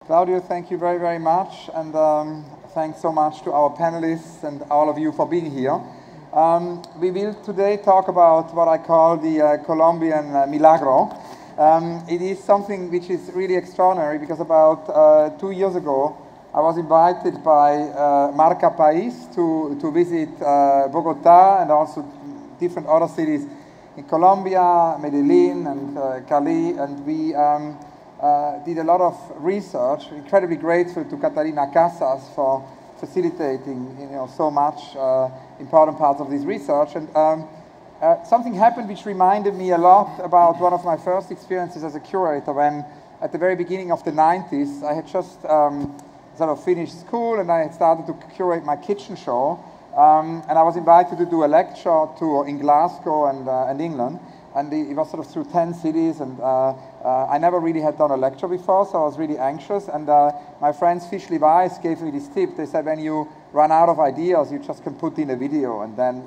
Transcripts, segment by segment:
Claudio, thank you very, very much, and thanks so much to our panelists and all of you for being here. We will today talk about what I call the Colombian Milagro. It is something which is really extraordinary because about 2 years ago, I was invited by Marca País to visit Bogota and also different other cities in Colombia, Medellin and Cali, and we did a lot of research. Incredibly grateful to Catalina Casas for facilitating, so much important parts of this research. And something happened which reminded me a lot about one of my first experiences as a curator when, at the very beginning of the 90s, I had just sort of finished school and I had started to curate my kitchen show. And I was invited to do a lecture tour in Glasgow and England. And it was sort of through 10 cities, and I never really had done a lecture before, so I was really anxious. And my friends Fischli Weiss gave me this tip. They said, when you run out of ideas, you just can put in a video, and then,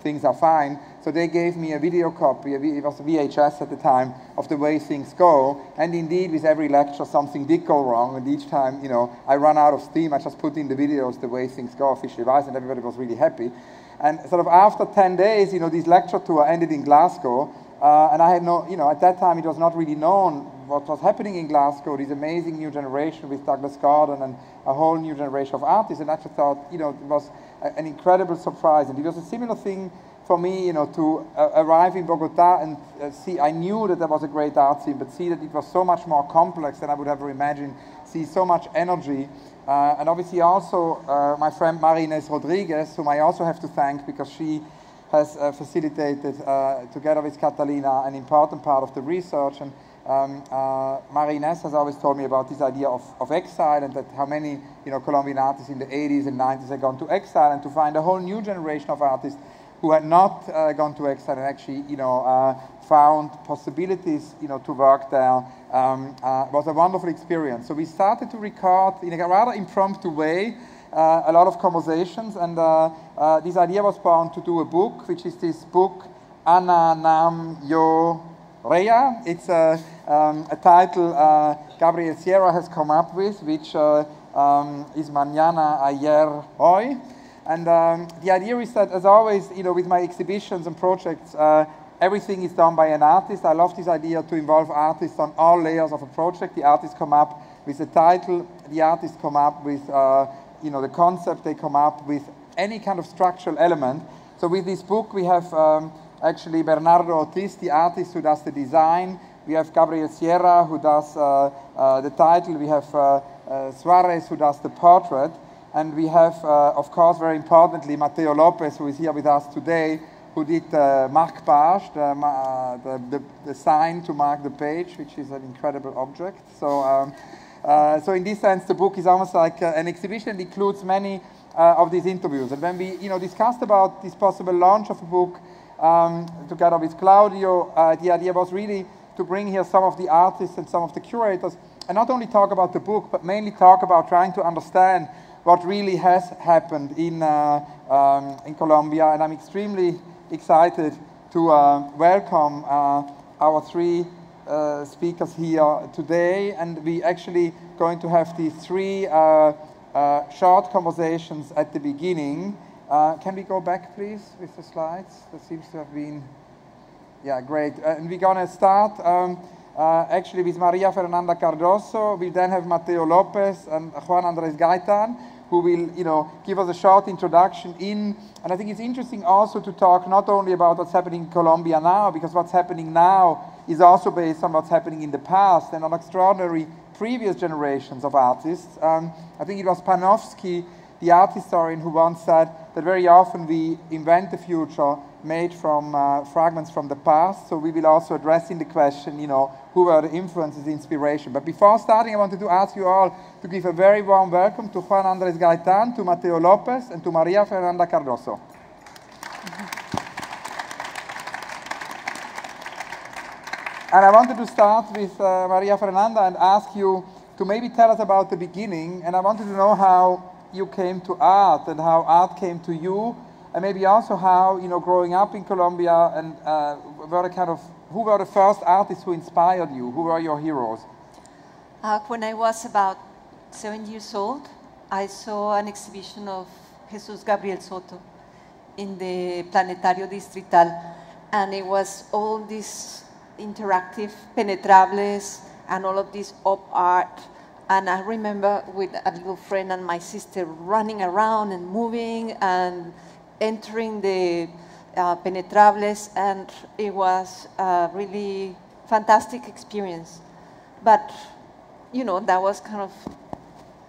things are fine. So they gave me a video copy, it was a VHS at the time, of The Way Things Go. And indeed, with every lecture, something did go wrong. And each time, I run out of steam, I just put in the videos, The Way Things Go, Fischli Weiss, and everybody was really happy. And sort of after 10 days, this lecture tour ended in Glasgow. And I had at that time it was not really known what was happening in Glasgow, this amazing new generation with Douglas Gordon and a whole new generation of artists. And I just thought, it was an incredible surprise. And it was a similar thing for me, to arrive in Bogota and see, I knew that there was a great art scene, but see that it was so much more complex than I would ever imagine, see so much energy. And obviously also my friend María Rodriguez, whom I also have to thank because she has facilitated, together with Catalina, an important part of the research. And María has always told me about this idea of exile, and that how many Colombian artists in the 80s and 90s had gone to exile, and to find a whole new generation of artists who had not gone to exile and actually found possibilities to work there was a wonderful experience. So we started to record in a rather impromptu way a lot of conversations, and this idea was born to do a book, which is this book, Ana Nam Yo Rea. It's a title Gabriel Sierra has come up with, which is Mañana, Ayer, Hoy. And the idea is that, as always, with my exhibitions and projects, everything is done by an artist. I love this idea to involve artists on all layers of a project. The artists come up with the title, the artists come up with the concept, they come up with any kind of structural element. So with this book, we have actually Bernardo Ortiz, the artist who does the design. We have Gabriel Sierra, who does the title. We have Suarez, who does the portrait. And we have, of course, very importantly, Mateo Lopez, who is here with us today, who did the marque-page, the sign to mark the page, which is an incredible object. So, so in this sense, the book is almost like an exhibition. It includes many of these interviews. And when we discussed about this possible launch of a book together with Claudio, the idea was really to bring here some of the artists and some of the curators, and not only talk about the book, but mainly talk about trying to understand what really has happened in Colombia. And I'm extremely excited to welcome our three speakers here today. And we actually going to have these three short conversations at the beginning. Can we go back, please, with the slides? That seems to have been, yeah, great. And we're going to start actually with María Fernanda Cardoso. We then have Mateo Lopez and Juan Gaitan, who will, give us a short introduction in. And I think it's interesting also to talk not only about what's happening in Colombia now, because what's happening now is also based on what's happening in the past and on extraordinary previous generations of artists. I think it was Panofsky, the art historian, who once said that very often we invent the future made from fragments from the past. So we will also address in the question, who were the influences, inspiration. But before starting, I wanted to ask you all to give a very warm welcome to Juan Andrés Gaitan, to Mateo Lopez, and to María Fernanda Cardoso. And I wanted to start with María Fernanda and ask you to maybe tell us about the beginning. And I wanted to know how you came to art and how art came to you, and maybe also how, growing up in Colombia, and who were the first artists who inspired you? Who were your heroes? When I was about 7 years old, I saw an exhibition of Jesus Gabriel Soto in the Planetario Distrital, and it was all these interactive penetrables and all of this op art. And I remember with a little friend and my sister running around and moving and entering the penetrables, and it was a really fantastic experience. But, you know, that was kind of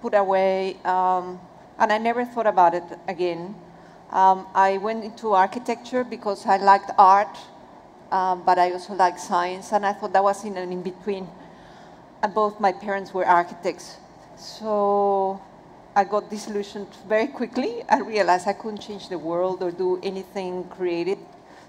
put away, and I never thought about it again. I went into architecture because I liked art, but I also liked science, and I thought that was in an in-between. And both my parents were architects. So I got disillusioned very quickly. I realized I couldn't change the world or do anything creative.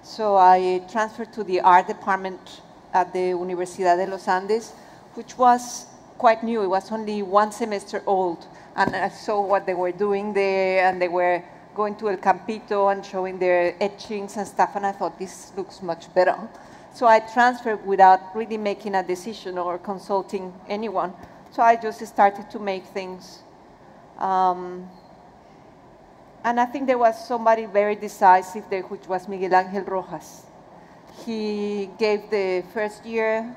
So I transferred to the art department at the Universidad de los Andes, which was quite new. It was only 1 semester old. And I saw what they were doing there, and they were going to El Campito and showing their etchings and stuff, and I thought, this looks much better. So I transferred without really making a decision or consulting anyone. So I just started to make things. And I think there was somebody very decisive there, which was Miguel Ángel Rojas. He gave the first year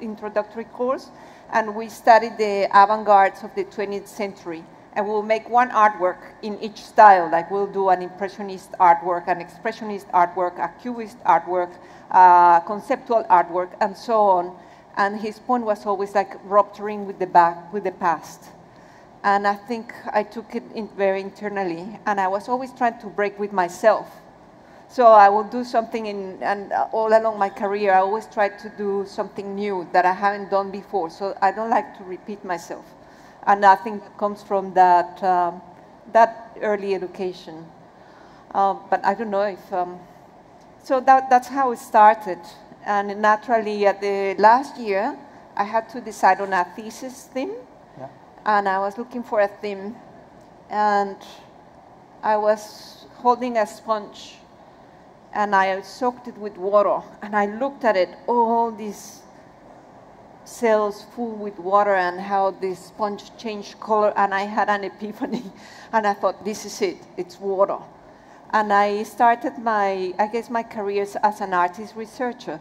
introductory course, and we studied the avant-gardes of the 20th century. And we'll make one artwork in each style, like we'll do an Impressionist artwork, an Expressionist artwork, a Cubist artwork, conceptual artwork, and so on. And his point was always like rupturing with the past. And I think I took it very internally, and I was always trying to break with myself. So I will do something, and all along my career, I always tried to do something new that I haven't done before. So I don't like to repeat myself. And I think it comes from that, that early education. But I don't know if, so that's how it started. And naturally, at the last year, I had to decide on a thesis theme. Yeah. And I was looking for a theme. And I was holding a sponge, and I soaked it with water. And I looked at it, all these cells full with water, and how the sponge changed color, and I had an epiphany. And I thought, this is it, it's water. And I started my career as an artist researcher.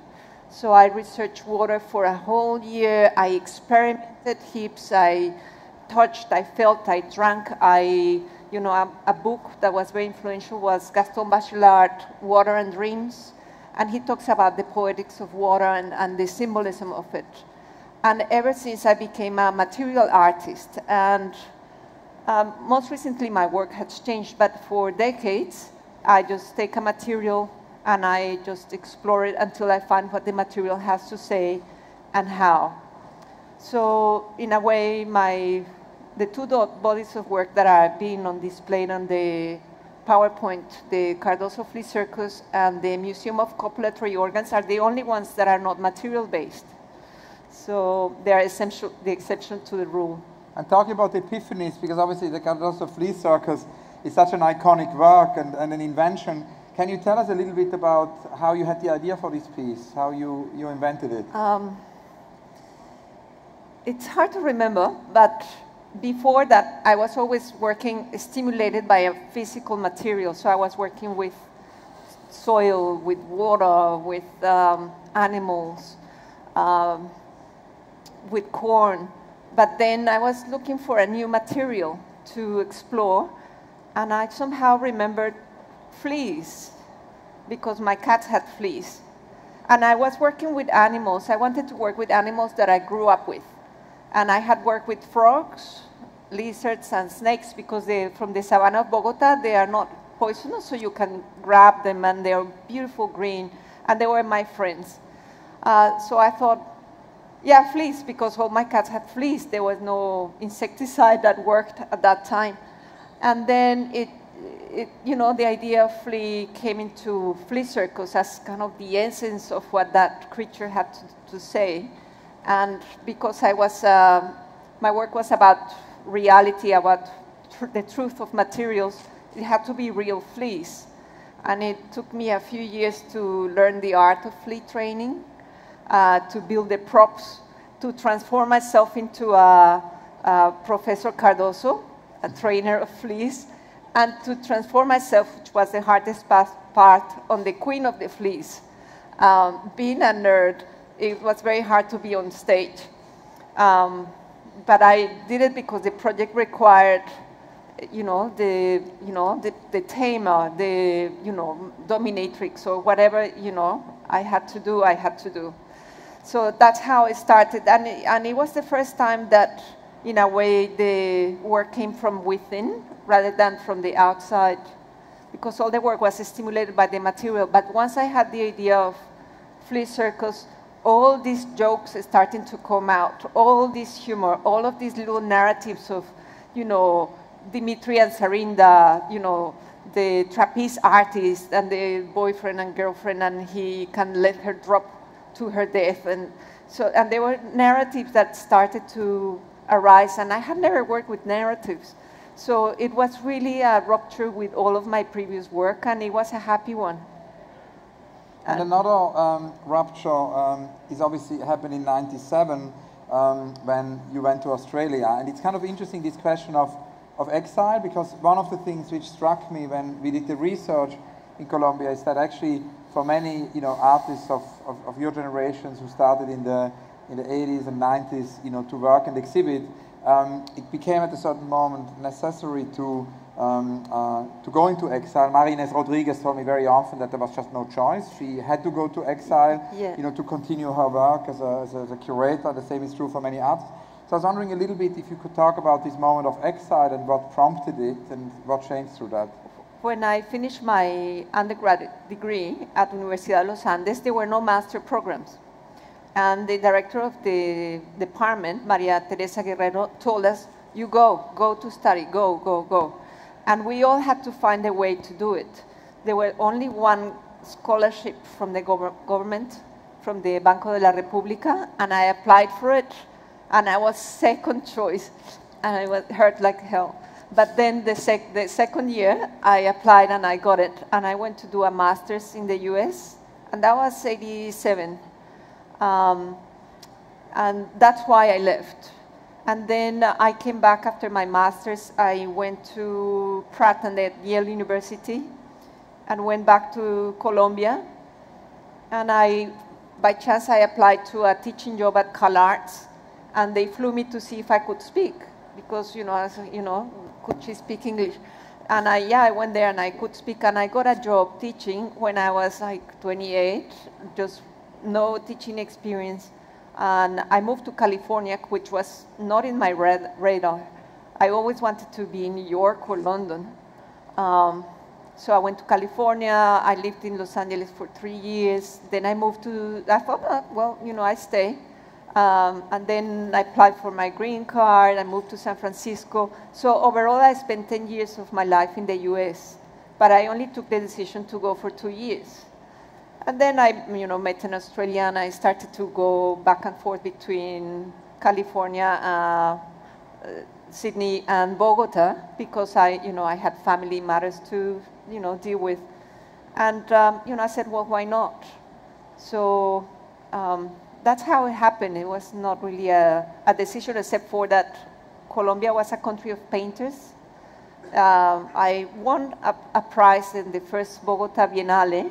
So I researched water for a whole year. I experimented heaps. I touched, I felt, I drank. A book that was very influential was Gaston Bachelard, Water and Dreams. And he talks about the poetics of water and the symbolism of it. And ever since, I became a material artist. And most recently, my work has changed. But for decades, I just take a material and I just explore it until I find what the material has to say and how. So in a way, the two bodies of work that are being on display on the PowerPoint, the Cardoso Flea Circus and the Museum of Copulatory Organs, are the only ones that are not material-based. So they are the exception to the rule. And talking about epiphanies, because obviously the Cardoso Flea Circus is such an iconic work and an invention. Can you tell us a little bit about how you had the idea for this piece, how you invented it? It's hard to remember, but before that, I was always working, stimulated by a physical material. So I was working with soil, with water, with animals, with corn. But then I was looking for a new material to explore, and I somehow remembered fleas, because my cats had fleas. And I was working with animals. I wanted to work with animals that I grew up with. And I had worked with frogs, lizards, and snakes, because from the savanna of Bogota, they are not poisonous, so you can grab them, and they are beautiful green, and they were my friends. So I thought, yeah, fleas, because all my cats had fleas. There was no insecticide that worked at that time. And then the idea of flea came into Flea Circus as kind of the essence of what that creature had to say. And because my work was about reality, about the truth of materials, it had to be real fleas. And it took me a few years to learn the art of flea training, to build the props, to transform myself into a Professor Cardoso, a trainer of fleas, and to transform myself, which was the hardest part, on the queen of the fleas. Being a nerd, it was very hard to be on stage. But I did it because the project required, the tamer, the, dominatrix, or whatever, I had to do. So that's how it started. And it was the first time that, in a way, the work came from within rather than from the outside, because all the work was stimulated by the material. But once I had the idea of flea circus, all these jokes starting to come out, all this humor, all of these little narratives of, Dimitri and Sarinda, the trapeze artist and the boyfriend and girlfriend, and he can let her drop to her death. And there were narratives that started to arise, and I had never worked with narratives. So it was really a rupture with all of my previous work, and it was a happy one. And another rupture is obviously happened in '97 when you went to Australia. And it's kind of interesting, this question of exile, because one of the things which struck me when we did the research in Colombia is that actually for many artists of your generations who started in the 80s and 90s to work and exhibit, it became at a certain moment necessary to go into exile. María Inés Rodriguez told me very often that there was just no choice. She had to go to exile, to continue her work as a curator. The same is true for many artists. So I was wondering a little bit if you could talk about this moment of exile and what prompted it and what changed through that. When I finished my undergraduate degree at Universidad de los Andes, there were no master programs. And the director of the department, María Teresa Guerrero, told us, you go to study, go. And we all had to find a way to do it. There were only one scholarship from the government, from the Banco de la República, and I applied for it, and I was second choice, and I was hurt like hell. But then the second year, I applied and I got it, and I went to do a master's in the US, and that was '87. And that's why I left. And then I came back after my master's. I went to Pratt and at Yale University and went back to Colombia. And by chance, I applied to a teaching job at CalArts, and they flew me to see if I could speak, because, could she speak English? And I went there and I could speak, and I got a job teaching when I was like 28, just no teaching experience. And I moved to California, which was not in my radar. I always wanted to be in New York or London. So I went to California. I lived in Los Angeles for 3 years. Then I moved I thought, I stay. And then I applied for my green card. I moved to San Francisco. So overall, I spent 10 years of my life in the US. But I only took the decision to go for 2 years. And then I, met an Australian. I started to go back and forth between California, Sydney, and Bogota, because I had family matters to, deal with. And, I said, well, why not? So that's how it happened. It was not really a decision, except for that Colombia was a country of painters. I won a prize in the first Bogota Biennale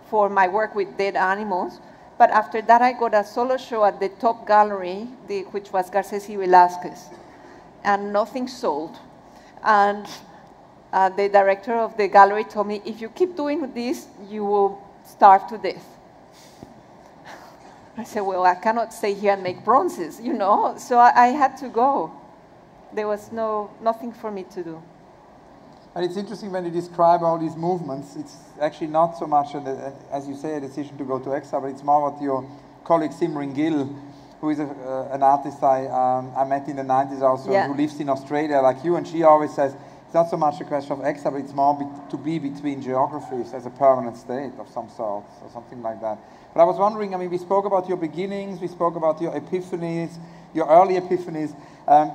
for my work with dead animals. But after that, I got a solo show at the top gallery, which was Garces y Velázquez, and nothing sold. And the director of the gallery told me, if you keep doing this, you will starve to death. I said, well, I cannot stay here and make bronzes, So I had to go. There was nothing for me to do. And it's interesting when you describe all these movements, it's actually not so much, as you say, a decision to go to exile, but it's more what your colleague Simran Gill, who is an artist I met in the 90s also, who lives in Australia like you, and she always says, it's not so much a question of exile, but it's more to be between geographies as a permanent state of some sort, or something like that. But I was wondering, we spoke about your beginnings, we spoke about your epiphanies, your early epiphanies.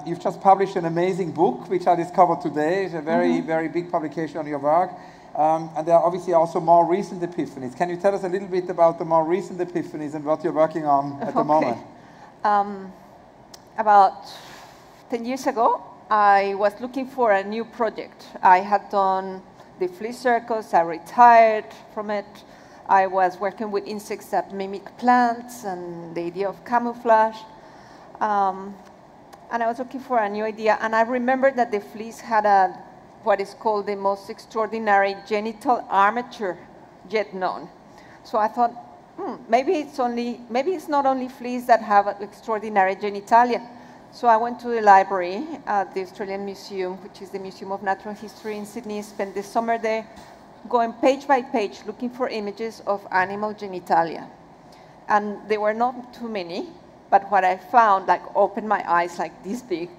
You've just published an amazing book, which I discovered today. It's a very, very big publication on your work. And there are obviously also more recent epiphanies. Can you tell us a little bit about the more recent epiphanies and what you're working on at the moment? About 10 years ago, I was looking for a new project. I had done the flea circus, I retired from it. I was working with insects that mimic plants and the idea of camouflage. And I was looking for a new idea. And I remembered that the fleas had what is called the most extraordinary genital armature yet known. So I thought, maybe it's not only fleas that have extraordinary genitalia. So I went to the library at the Australian Museum, which is the Museum of Natural History in Sydney, spent the summer there going page by page looking for images of animal genitalia. And there were not too many, but what I found like opened my eyes like this big.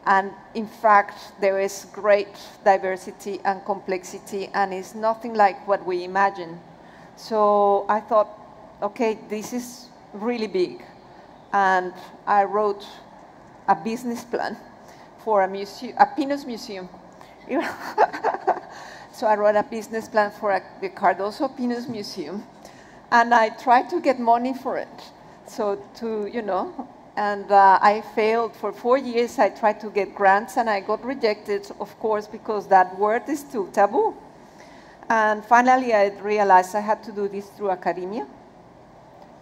And in fact, there is great diversity and complexity, and it's nothing like what we imagine. So I thought, okay, this is really big. And I wrote a business plan for a Pinus museum. So I wrote a business plan for the Cardoso Pinus Museum. And I tried to get money for it. So and I failed for 4 years. I tried to get grants and I got rejected, of course, because that word is too taboo. And finally, I realized I had to do this through academia.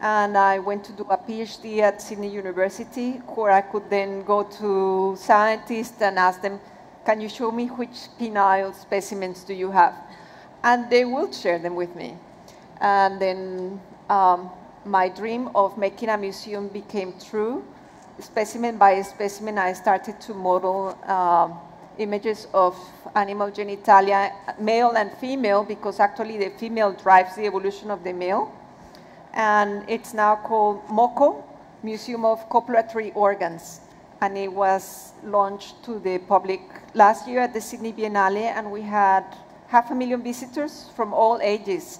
And I went to do a PhD at Sydney University, where I could then go to scientists and ask them, can you show me which penile specimens do you have? And they will share them with me. And then my dream of making a museum became true. Specimen by specimen, I started to model images of animal genitalia, male and female, because actually the female drives the evolution of the male. And it's now called MOCO, Museum of Copulatory Organs. And it was launched to the public last year at the Sydney Biennale, and we had 500,000 visitors from all ages,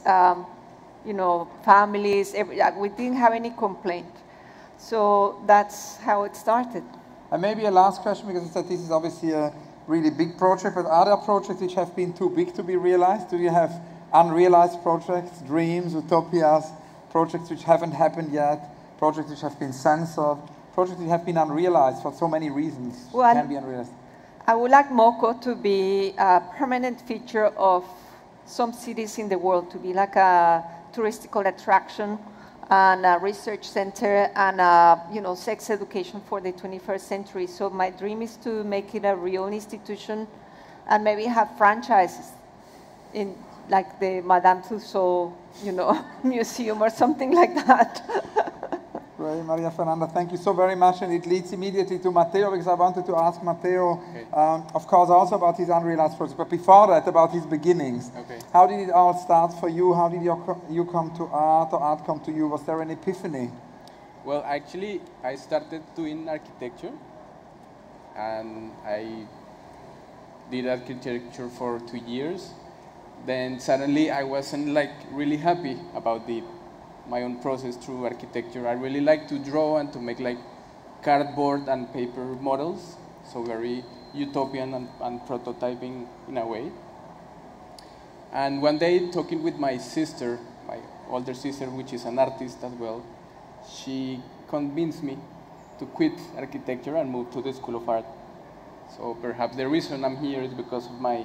families, we didn't have any complaint. So that's how it started. And maybe a last question, because I said this is obviously a really big project, but are there projects which have been too big to be realized? Do you have unrealized projects, dreams, utopias, projects which haven't happened yet, projects which have been censored, projects which have been unrealized for so many reasons, can be unrealized? I would like MOCO to be a permanent feature of some cities in the world, to be like a touristical attraction and a research center and sex education for the 21st century. So my dream is to make it a real institution and maybe have franchises in like the Madame Tussauds, museum or something like that. Great, Maria, Fernanda, thank you so very much. And it leads immediately to Mateo, because I wanted to ask Mateo, of course, also about his unrealized project, but before that, about his beginnings. Okay. How did it all start for you? How did you come to art, or art come to you? Was there an epiphany? Well, actually, I started doing architecture, and I did architecture for 2 years. Then suddenly I wasn't really happy about my own process through architecture. I really like to draw and to make cardboard and paper models, so very utopian and prototyping in a way. And one day, talking with my sister, my older sister, which is an artist as well, she convinced me to quit architecture and move to the School of Art. So perhaps the reason I'm here is because of my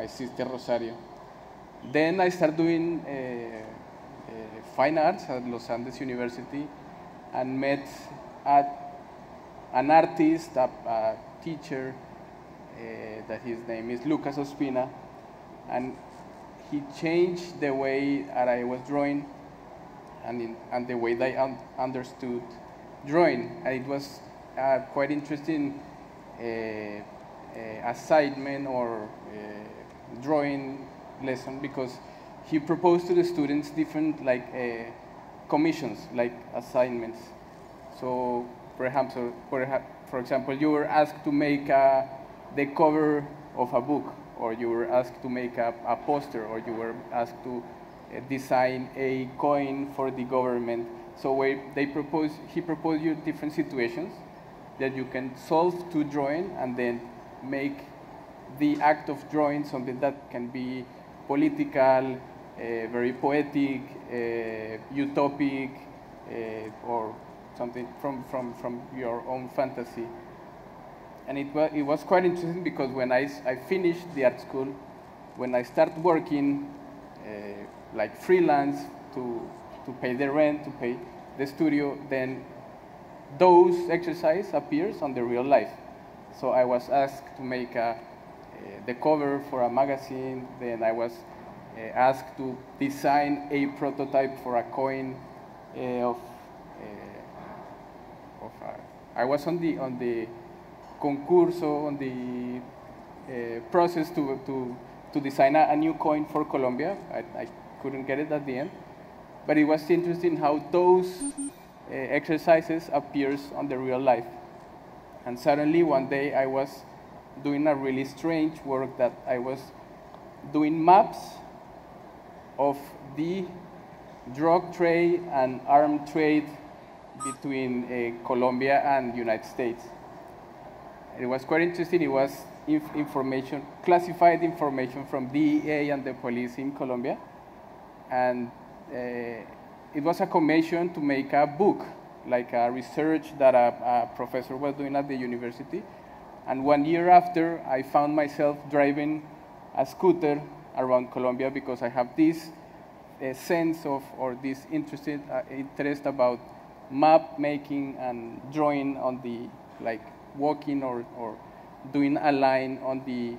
sister Rosario. Then I started doing fine arts at Los Andes University and met an artist, a teacher, that his name is Lucas Ospina, and he changed the way that I was drawing and the way that I understood drawing. And it was quite interesting assignment or drawing lesson, because he proposed to the students different commissions, assignments. So perhaps, for example, you were asked to make the cover of a book, or you were asked to make a poster, or you were asked to design a coin for the government. So he proposed you different situations that you can solve to drawing, and then make the act of drawing something that can be political, very poetic, utopic, or something from your own fantasy. And it was quite interesting because when I finished the art school, when I started working like freelance to pay the rent, to pay the studio, then those exercises appears on the real life. So I was asked to make the cover for a magazine. Then I was asked to design a prototype for a coin I was on the concurso, on the process to design a new coin for Colombia. I couldn't get it at the end, but it was interesting how those exercises appears on the real life. And suddenly one day I was doing a really strange work that I was doing maps of the drug trade and arms trade between Colombia and United States. It was quite interesting. It was information, classified information from DEA and the police in Colombia. And it was a commission to make a book, like a research that a professor was doing at the university. And 1 year after, I found myself driving a scooter around Colombia because I have this sense of, or this interest about map making and drawing on the, like walking or doing a line on the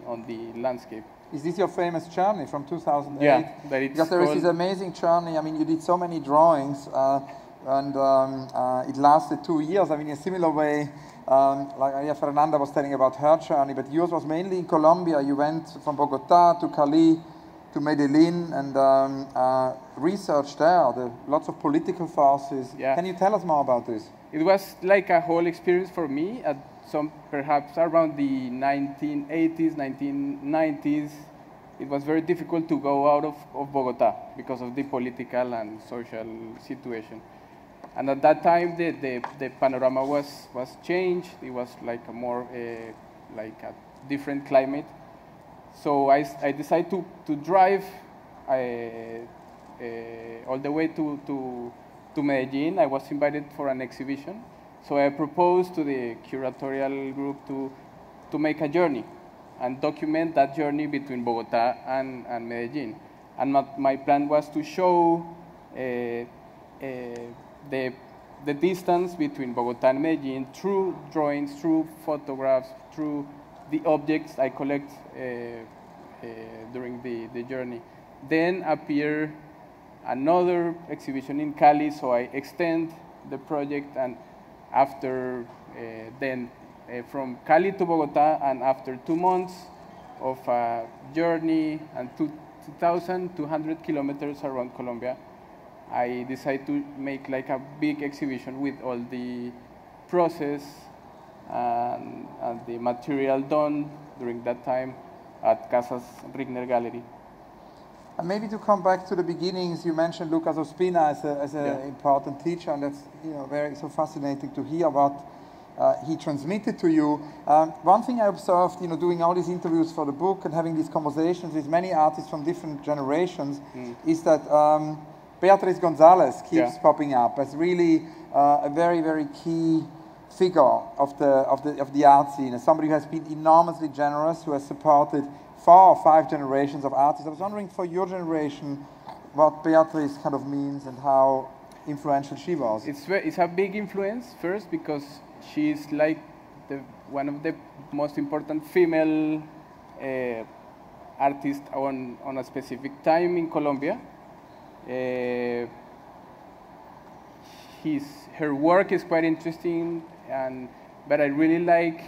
landscape. Is this your famous journey from 2008? Yeah, but it's because there is this amazing journey. I mean, you did so many drawings, and it lasted 2 years. I mean, in a similar way, like Fernanda was telling about her journey, but yours was mainly in Colombia. You went from Bogota to Cali to Medellin and researched there, lots of political forces. Yeah. Can you tell us more about this? It was like a whole experience for me. At perhaps around the 1980s, 1990s, it was very difficult to go out of Bogota because of the political and social situation. And at that time, the panorama was changed. It was like a more like a different climate. So I decided to drive all the way to Medellin. I was invited for an exhibition. So I proposed to the curatorial group to make a journey and document that journey between Bogota and Medellin. And my plan was to show the distance between Bogota and Medellin through drawings, through photographs, through the objects I collect during the journey. Then appear another exhibition in Cali, so I extend the project, and after from Cali to Bogota, and after 2 months of a journey and 2,200 kilometers around Colombia, I decided to make like a big exhibition with all the process and the material done during that time at Casas Rigner Gallery. And maybe to come back to the beginnings, you mentioned Lucas Ospina as an important teacher, and that's very so fascinating to hear what he transmitted to you. One thing I observed, doing all these interviews for the book and having these conversations with many artists from different generations, is that Beatriz Gonzalez keeps popping up as really a very, very key figure of the art scene, as somebody who has been enormously generous, who has supported 4 or 5 generations of artists. I was wondering for your generation what Beatriz kind of means and how influential she was. It's a big influence, first because she's like one of the most important female artists on a specific time in Colombia. Her work is quite interesting, but I really like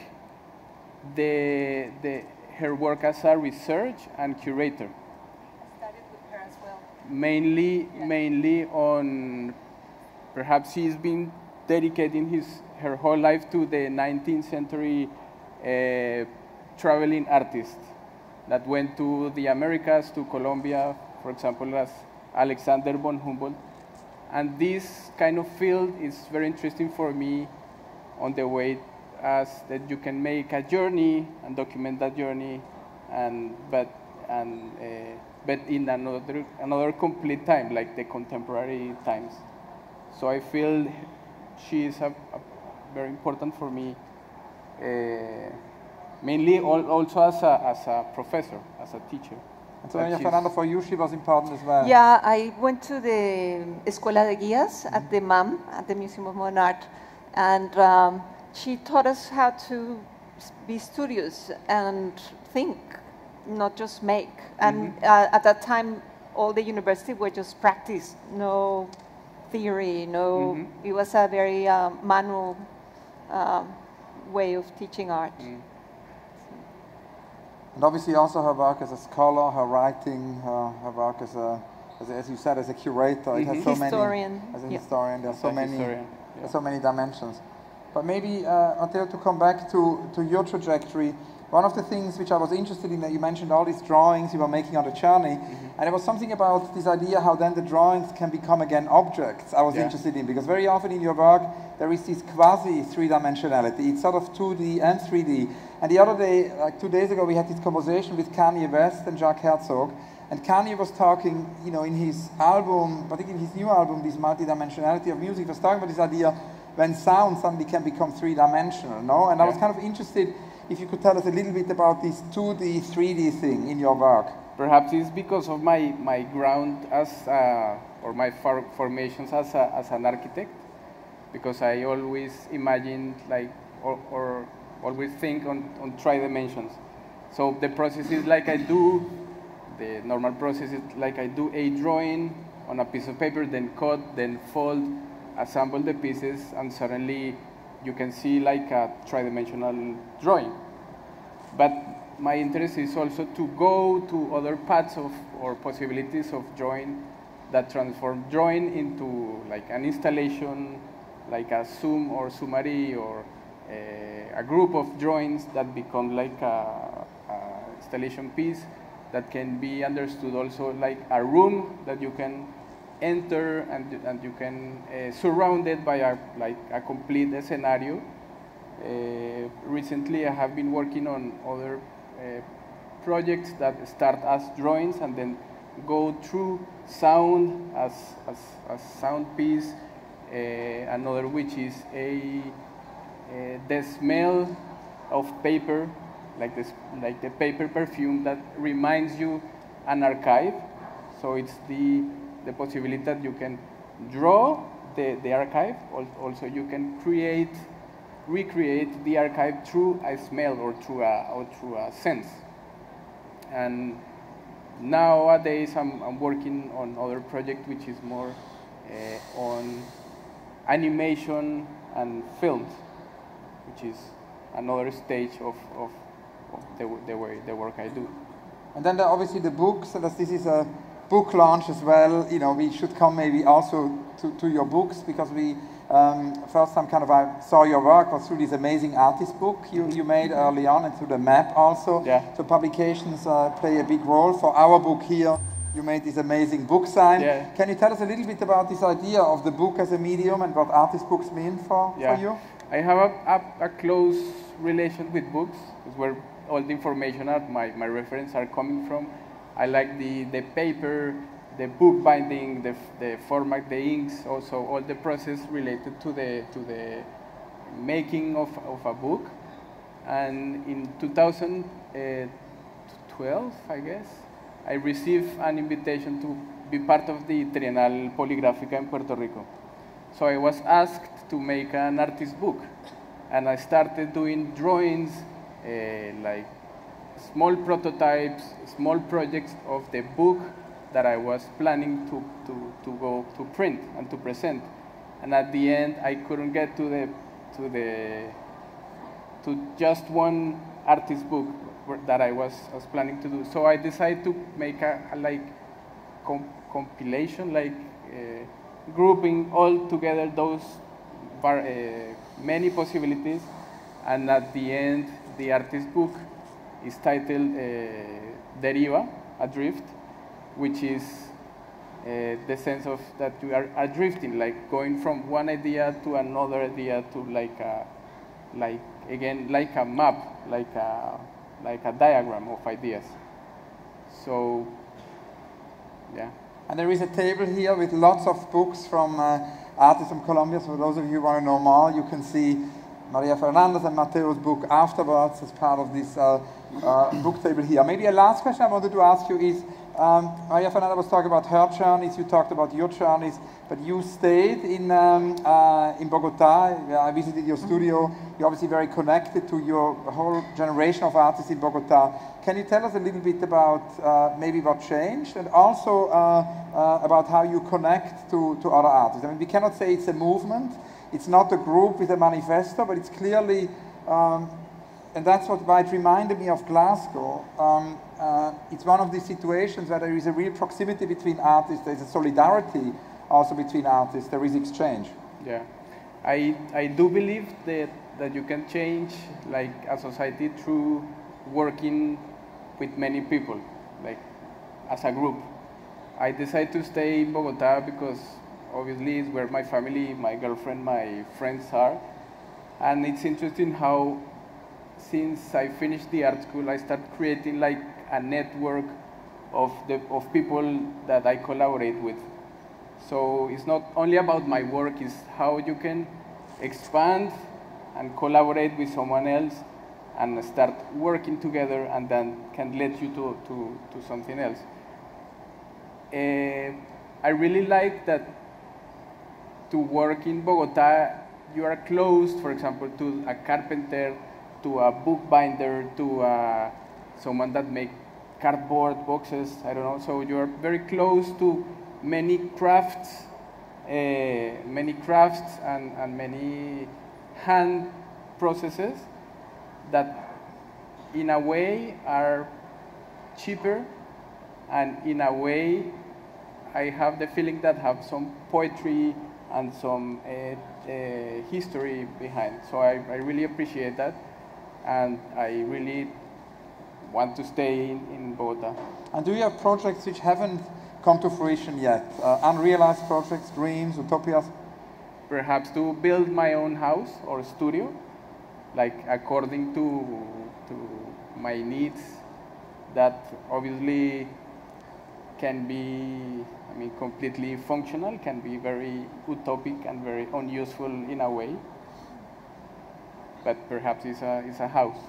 her work as a research and curator. I studied with her as well. Mainly on, perhaps she's been dedicating her whole life to the 19th century traveling artist that went to the Americas, to Colombia, for example, as Alexander von Humboldt. And this kind of field is very interesting for me on the way as that you can make a journey and document that journey, but in another complete time, like the contemporary times. So I feel she is a very important for me mainly also as a professor, as a teacher. And so, Fernanda, for you, she was important as well. Yeah, I went to the Escuela de Guías at the MAM, at the Museum of Modern Art, and she taught us how to be studious and think, not just make. And at that time, all the universities were just practice, no theory, no. It was a very manual way of teaching art. And obviously also her work as a scholar, her writing, her work as you said, as a curator. It has so historian. Many, as a historian, there are so many dimensions. But maybe, Mateo, to come back to your trajectory, one of the things which I was interested in, that you mentioned all these drawings you were making on the journey, and there was something about this idea how then the drawings can become again objects I was interested in, because very often in your work there is this quasi three-dimensionality. It's sort of 2D and 3D. And the other day, like 2 days ago, we had this conversation with Kanye West and Jacques Herzog, and Kanye was talking, you know, in his album, particularly his new album, this multi-dimensionality of music, was talking about this idea when sound suddenly can become three-dimensional, no? And I was kind of interested if you could tell us a little bit about this 2D, 3D thing in your work. Perhaps it's because of my ground as, or my formations as an architect, because I always imagine, like, or always think on tri-dimensions. So the process is like the normal process is like I do a drawing on a piece of paper, then cut, then fold, assemble the pieces, and suddenly you can see like a tri-dimensional drawing. But my interest is also to go to other paths of or possibilities of drawing that transform drawing into like an installation, like a sum or summary, or a group of drawings that become like a installation piece that can be understood also like a room that you can enter and you can surround it by a complete scenario. Recently I have been working on other projects that start as drawings and then go through sound as sound piece, another which is the smell of paper, like the paper perfume that reminds you an archive. So it's the possibility that you can draw the archive, also you can recreate the archive through a smell or through a sense. And nowadays I'm working on other project which is more on animation and films, which is another stage of the work I do. And then there are obviously the books, and as this is a book launch as well, you know, we should come maybe also to your books, because we first time kind of I saw your work was through this amazing artist book you made early on, and through the map also. Yeah. So publications play a big role. For our book here, you made this amazing book sign. Yeah. Can you tell us a little bit about this idea of the book as a medium and what artist books mean for you? I have a close relation with books. It's where all the information my reference are coming from. I like the paper, the book binding, the format, the inks, also all the process related to the making of a book. And in 2012, I guess, I received an invitation to be part of the Trienal Poligráfica in Puerto Rico. So I was asked to make an artist book, and I started doing drawings, like small prototypes, small projects of the book that I was planning to go to print and to present. And at the end, I couldn't get to just one artist book that I was planning to do. So I decided to make a compilation, grouping all together those many possibilities. And at the end, the artist book is titled Deriva, Adrift, which is the sense of that you are drifting, like going from one idea to another idea to like a map, like a diagram of ideas. So, yeah. And there is a table here with lots of books from artists from Colombia. So for those of you who want to know more, you can see Maria Fernanda's and Mateo's book afterwards as part of this book table here. Maybe a last question I wanted to ask you is, Maria Fernanda was talking about her journeys, you talked about your journeys, but you stayed in Bogota. I visited your studio. You're obviously very connected to your whole generation of artists in Bogota. Can you tell us a little bit about maybe what changed, and also about how you connect to other artists? I mean, we cannot say it's a movement. It's not a group with a manifesto, but it's clearly, and that's why it reminded me of Glasgow. It's one of these situations where there is a real proximity between artists, there's a solidarity also between artists, there is exchange. Yeah, I do believe that you can change like a society through working with many people, like as a group. I decided to stay in Bogota because obviously it's where my family, my girlfriend, my friends are. And it's interesting how since I finished the art school, I started creating like a network of people that I collaborate with. So it's not only about my work, it's how you can expand and collaborate with someone else and start working together, and then can lead you to something else. I really like that to work in Bogota, you are close, for example, to a carpenter, to a bookbinder, to someone that makes cardboard boxes, I don't know. So you're very close to many crafts and many hand processes that in a way are cheaper, and in a way I have the feeling that have some poetry and some history behind. So I really appreciate that, and I really want to stay in Bogota. And do you have projects which haven't come to fruition yet? Unrealized projects, dreams, utopias? Perhaps to build my own house or studio, like according to my needs, that obviously can be, I mean, completely functional, can be very utopic and very unuseful in a way, but perhaps it's a house,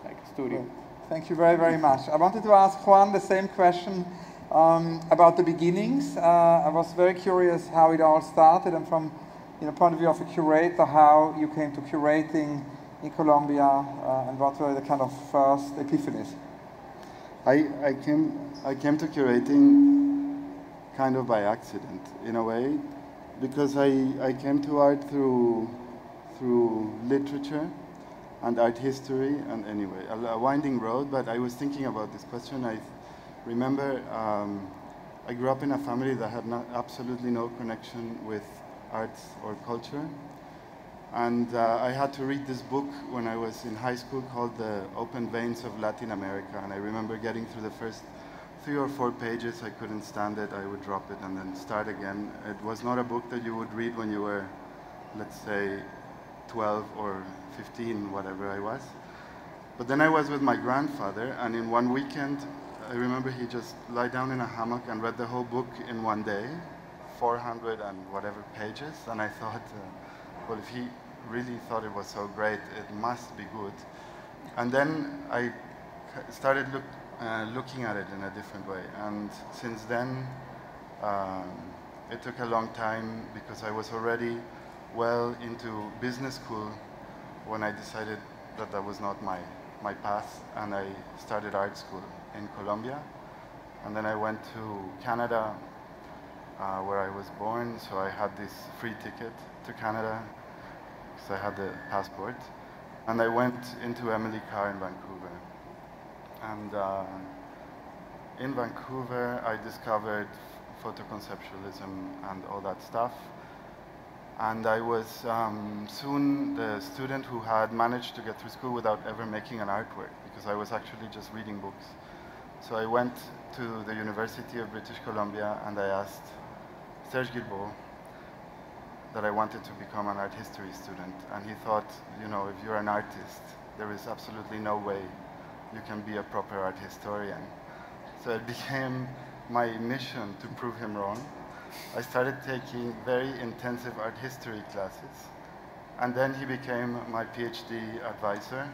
like a studio. Great. Thank you very, very much. I wanted to ask Juan the same question about the beginnings. I was very curious how it all started, and from the point of view of a curator, how you came to curating in Colombia, and what were the kind of first epiphanies? I came to curating kind of by accident, in a way, because I came to art through literature and art history, and anyway, a winding road, but I was thinking about this question. I remember I grew up in a family that had absolutely no connection with arts or culture, and I had to read this book when I was in high school called The Open Veins of Latin America, and I remember getting through the first 3 or 4 pages. I couldn't stand it, I would drop it and then start again. It was not a book that you would read when you were, let's say, 12 or 15, whatever I was. But then I was with my grandfather, and in one weekend, I remember he just lied down in a hammock and read the whole book in one day, 400 and whatever pages, and I thought, well, if he really thought it was so great, it must be good. And then I started looking at it in a different way, and since then, it took a long time because I was already well into business school when I decided that that was not my path, and I started art school in Colombia, and then I went to Canada where I was born, so I had this free ticket to Canada because I had the passport, and I went into Emily Carr in Vancouver, and in Vancouver I discovered photoconceptualism and all that stuff. And I was soon the student who had managed to get through school without ever making an artwork, because I was actually just reading books. So I went to the University of British Columbia and I asked Serge Guilbeault that I wanted to become an art history student. And he thought, you know, if you're an artist, there is absolutely no way you can be a proper art historian. So it became my mission to prove him wrong. I started taking very intensive art history classes, And then he became my PhD advisor.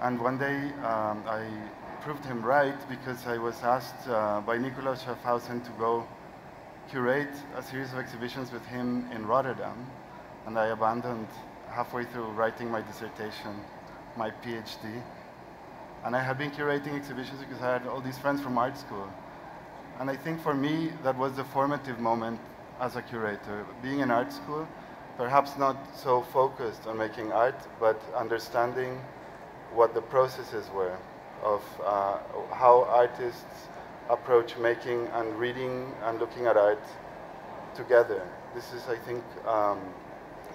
And one day I proved him right because I was asked by Nicolaus Schaffhausen to go curate a series of exhibitions with him in Rotterdam. And I abandoned halfway through writing my dissertation, my PhD. And I had been curating exhibitions because I had all these friends from art school. And I think for me, that was the formative moment as a curator. Being in art school, perhaps not so focused on making art, but understanding what the processes were of how artists approach making and reading and looking at art together. This is, I think,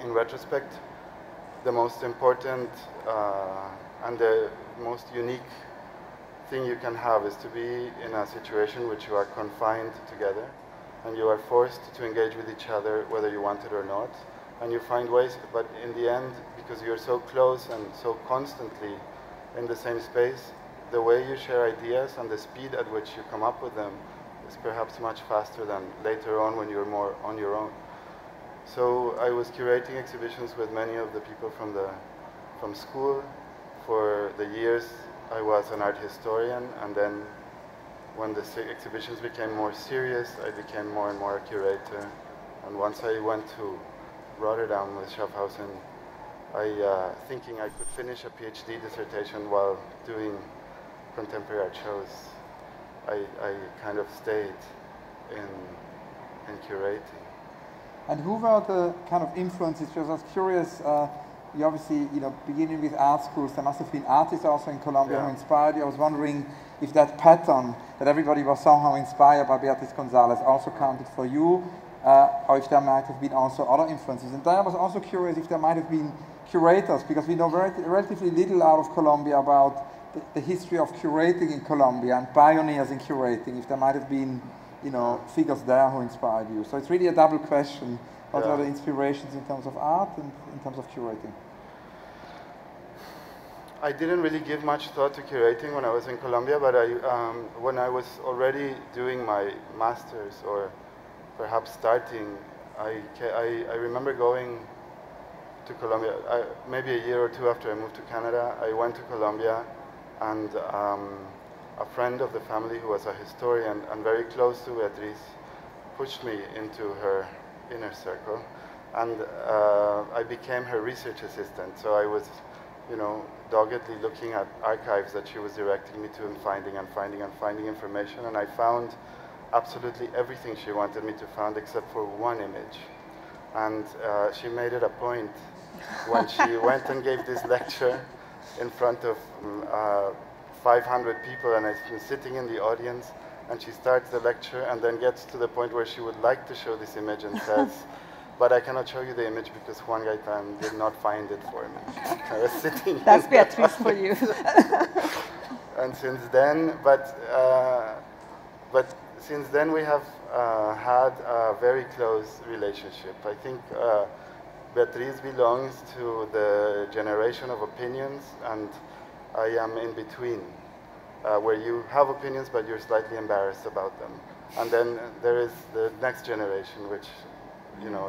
in retrospect, the most important and the most unique thing you can have is to be in a situation which you are confined together and you are forced to engage with each other whether you want it or not. And you find ways, but in the end, because you're so close and so constantly in the same space, the way you share ideas and the speed at which you come up with them is perhaps much faster than later on when you're more on your own. So I was curating exhibitions with many of the people from school. For the years I was an art historian, and then when the exhibitions became more serious, I became more and more a curator. And once I went to Rotterdam with Schaffhausen, thinking I could finish a PhD dissertation while doing contemporary art shows, I kind of stayed in curating. And who were the kind of influences? Because I was curious, you obviously, beginning with art schools, there must have been artists also in Colombia who inspired you. I was wondering if that pattern, that everybody was somehow inspired by Beatriz González, also counted for you, or if there might have been also other influences. And then I was also curious if there might have been curators, because we know relatively little out of Colombia about the history of curating in Colombia and pioneers in curating, if there might have been figures there who inspired you. So it's really a double question. What are the inspirations in terms of art and in terms of curating? I didn't really give much thought to curating when I was in Colombia, but when I was already doing my master's, or perhaps starting, I remember going to Colombia, maybe a year or two after I moved to Canada. I went to Colombia, and a friend of the family who was a historian and very close to Beatriz pushed me into her inner circle, and I became her research assistant. So I was, doggedly looking at archives that she was directing me to and finding information, and I found absolutely everything she wanted me to find except for one image. And she made it a point when she went and gave this lecture in front of 500 people, and I've been sitting in the audience, and she starts the lecture and then gets to the point where she would like to show this image and says, but I cannot show you the image because Juan Gaitan did not find it for me. I was sitting That's Beatriz for you. And since then, but since then we have had a very close relationship. I think Beatriz belongs to the generation of opinions, and I am in between, where you have opinions but you're slightly embarrassed about them. And then there is the next generation, which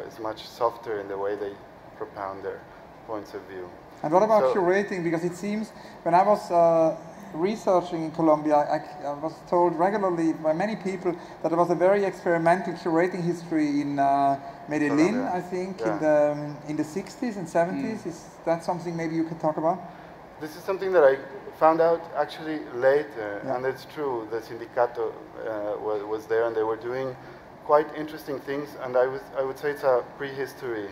is much softer in the way they propound their points of view. And what about curating? Because it seems, when I was researching in Colombia, I was told regularly by many people that there was a very experimental curating history in Medellin, Colombia. I think, in the 60s and 70s. Is that something maybe you could talk about? This is something that I found out actually later, and it's true. The Sindicato was there, and they were doing quite interesting things, and I would say it's a prehistory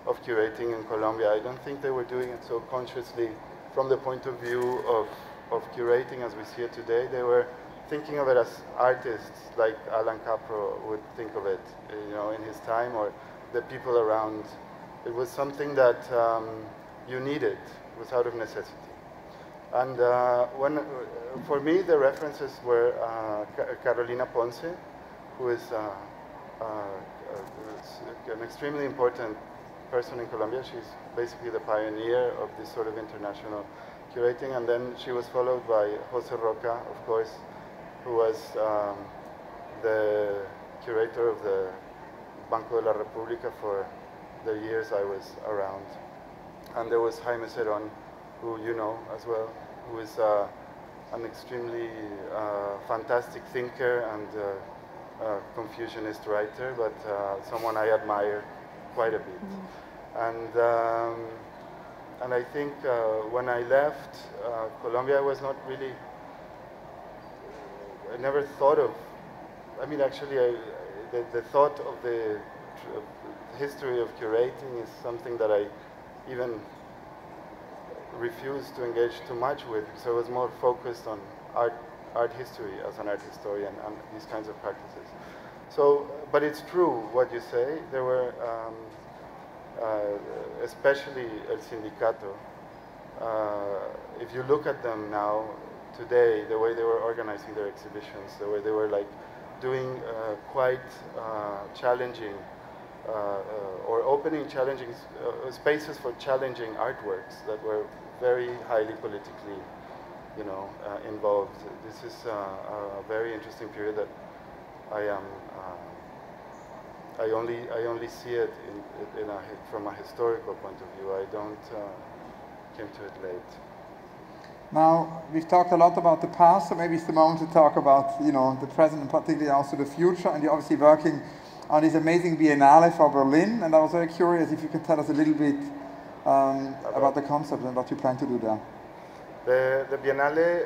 of curating in Colombia. I don't think they were doing it so consciously from the point of view of curating as we see it today. They were thinking of it as artists, like Alan Capro would think of it, in his time, or the people around. It was something that you needed. It was out of necessity. And for me, the references were Carolina Ponce, who is an extremely important person in Colombia. She's basically the pioneer of this sort of international curating, and then she was followed by José Roca, of course, who was the curator of the Banco de la República for the years I was around. And there was Jaime Cerón, who you know as well, who is an extremely fantastic thinker and Confucianist writer, but someone I admire quite a bit. And I think when I left Colombia, I was not really, I never thought of, I mean actually the thought of the history of curating is something that I even refused to engage too much with, so I was more focused on art history as an art historian and these kinds of practices. So, but it's true what you say. There were, especially El Sindicato, if you look at them now, today, the way they were organizing their exhibitions, the way they were like doing quite challenging or opening challenging spaces for challenging artworks that were very highly politically, you know, involved. This is a very interesting period that I am. I only see it from a historical point of view. I don't came to it late. Now, we've talked a lot about the past, so maybe it's the moment to talk about, you know, the present and particularly also the future. And you're obviously working on this amazing Biennale for Berlin. And I was very curious if you could tell us a little bit about the concept and what you plan to do there. The Biennale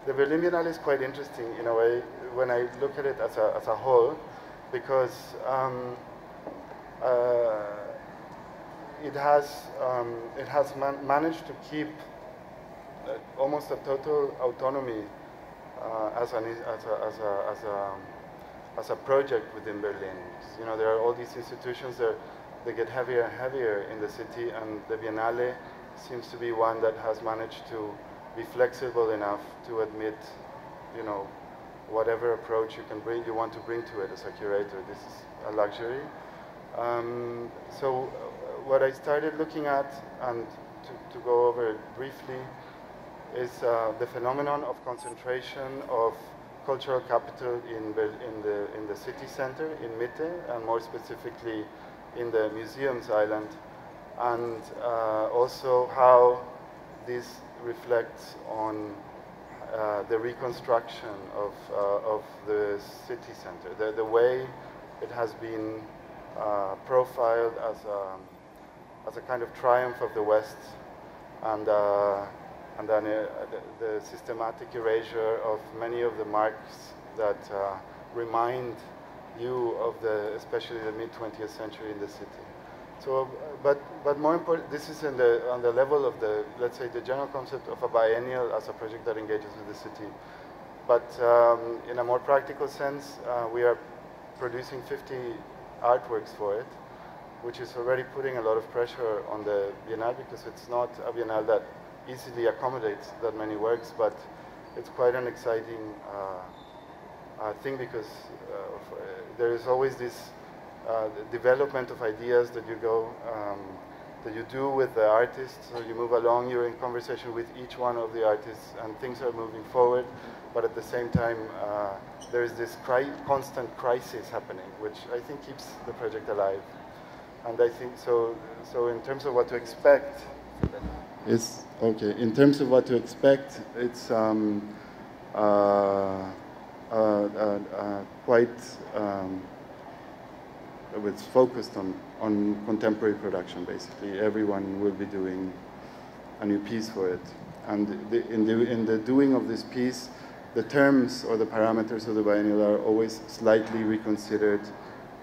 the Berlin Biennale is quite interesting in a way when I look at it as a whole, because it has managed to keep almost a total autonomy as a project within Berlin. You know, there are all these institutions that they get heavier and heavier in the city, and the Biennale seems to be one that has managed to be flexible enough to admit, you know, whatever approach you want to bring to it as a curator. This is a luxury. So what I started looking at, and to go over it briefly, is the phenomenon of concentration of cultural capital in the city center, in Mitte, and more specifically in the museums island, and also how this reflects on the reconstruction of the city center, the way it has been profiled as a kind of triumph of the West, and then the systematic erasure of many of the marks that remind you of especially the mid-20th century in the city. So, but more important, this is on the level of let's say, the general concept of a biennial as a project that engages with the city. But in a more practical sense, we are producing 50 artworks for it, which is already putting a lot of pressure on the Biennale, because it's not a Biennale that easily accommodates that many works, but it's quite an exciting thing, because there is always this development of ideas that that you do with the artists. So you move along, you're in conversation with each one of the artists, and things are moving forward, but at the same time there is this constant crisis happening, which I think keeps the project alive. And I think so in terms of what to expect, in terms of what to expect, it's quite it's focused on contemporary production. Basically, everyone will be doing a new piece for it, and in the doing of this piece, the terms or the parameters of the biennial are always slightly reconsidered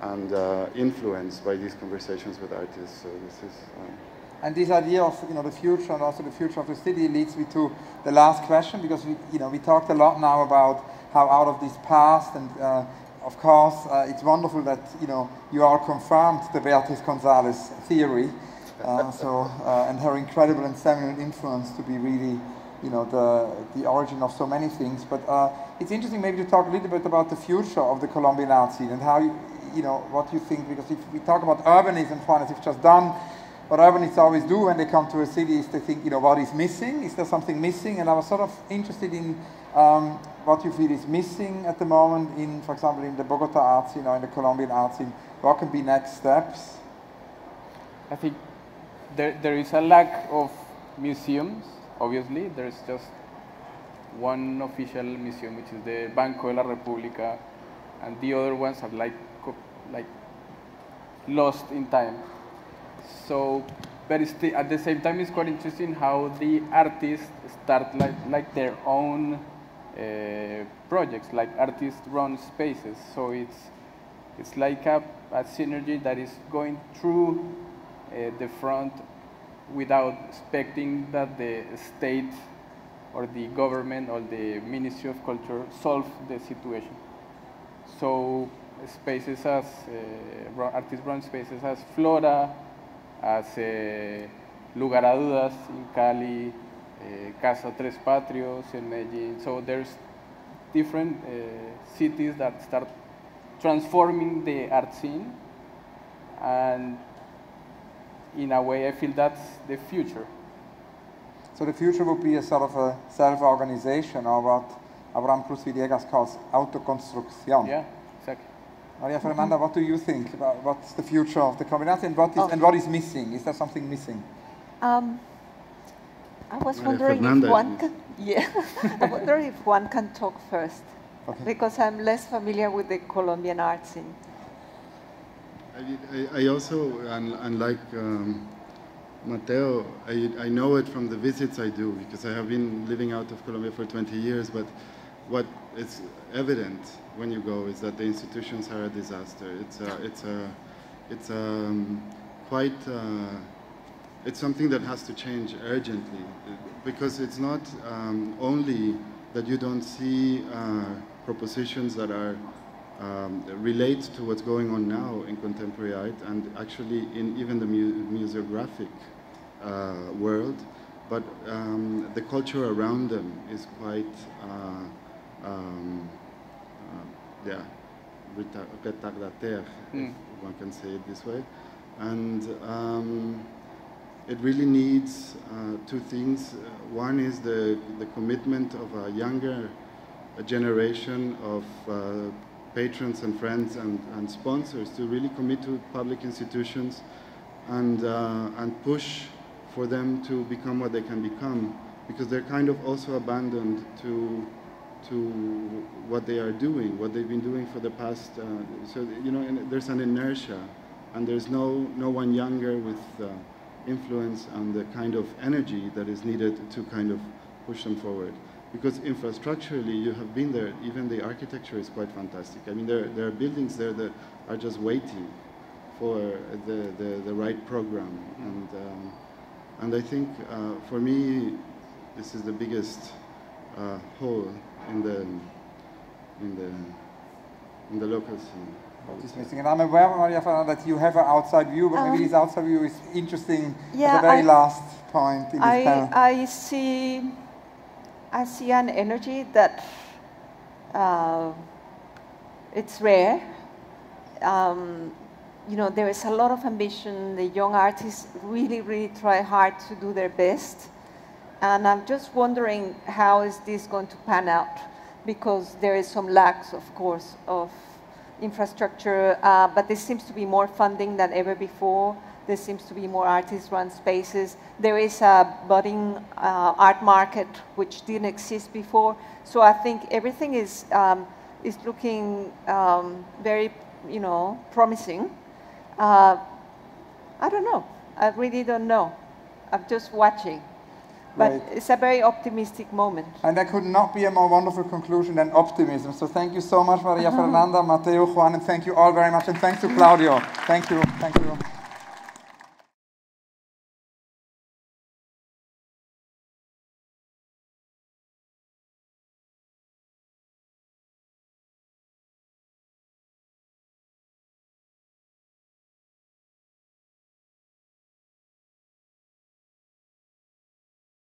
and influenced by these conversations with artists. So this is. And this idea of, you know, the future and also the future of the city leads me to the last question, because we talked a lot now about how out of this past, and of course it's wonderful that you all confirmed the Beatriz González theory, and her incredible and seminal influence to be really the origin of so many things. But it's interesting maybe to talk a little bit about the future of the Colombian art scene and how what you think, because if we talk about urbanism, Juan, as you've just done, what urbanists always do when they come to a city is they think, what is missing? Is there something missing? And I was sort of interested in what you feel is missing at the moment in, for example, in the Bogota art scene or in the Colombian art scene. What can be next steps? I think there is a lack of museums, obviously. There's just one official museum, which is the Banco de la República, and the other ones are like lost in time. So, but at the same time, it's quite interesting how the artists start like their own projects, like artist-run spaces. So it's like a synergy that is going through the front without expecting that the state or the government or the Ministry of Culture solve the situation. So spaces as artist-run spaces as Flora, as Lugar a Dudas in Cali, Casa Tres Patrios in Medellin. So there's different cities that start transforming the art scene, and in a way I feel that's the future. So the future would be a sort of a self-organization, or what Abraham Cruz Villegas calls autoconstrucción. Yeah, exactly. Maria Fernanda, what do you think about what's the future of the combination, and what is missing? Is there something missing? I was wondering if one can, I wonder if one can talk first, because I'm less familiar with the Colombian art scene. I also, unlike Mateo, I know it from the visits I do, because I have been living out of Colombia for 20 years, but what is evident when you go is that the institutions are a disaster. It's something that has to change urgently, because it's not only that you don't see propositions that are relate to what's going on now in contemporary art, and actually in even the museographic world, but the culture around them is quite retardataire, if one can say it this way. And it really needs two things. One is the commitment of a younger generation of patrons and friends and sponsors to really commit to public institutions and push for them to become what they can become, because they're kind of also abandoned to what they are doing, what they've been doing for the past. So and there's an inertia, and there's no one younger with influence and the kind of energy that is needed to kind of push them forward. Because infrastructurally, you have been there. Even the architecture is quite fantastic. I mean, there are buildings there that are just waiting for the right program. And I think, for me, this is the biggest hole in the local scene. Is missing. And I'm aware, Maria Fernanda, that you have an outside view, but maybe this outside view is interesting at the very last point in this panel. I see an energy that it's rare. There is a lot of ambition. The young artists really try hard to do their best. And I'm just wondering, how is this going to pan out? Because there is some lacks, of course, of infrastructure, but there seems to be more funding than ever before. There seems to be more artist-run spaces. There is a budding art market which didn't exist before. So I think everything is looking very, promising. I don't know. I really don't know. I'm just watching. But it's a very optimistic moment. And there could not be a more wonderful conclusion than optimism. So thank you so much, Maria Fernanda, Mateo, Juan, and thank you all very much. And thanks to Claudio. Thank you.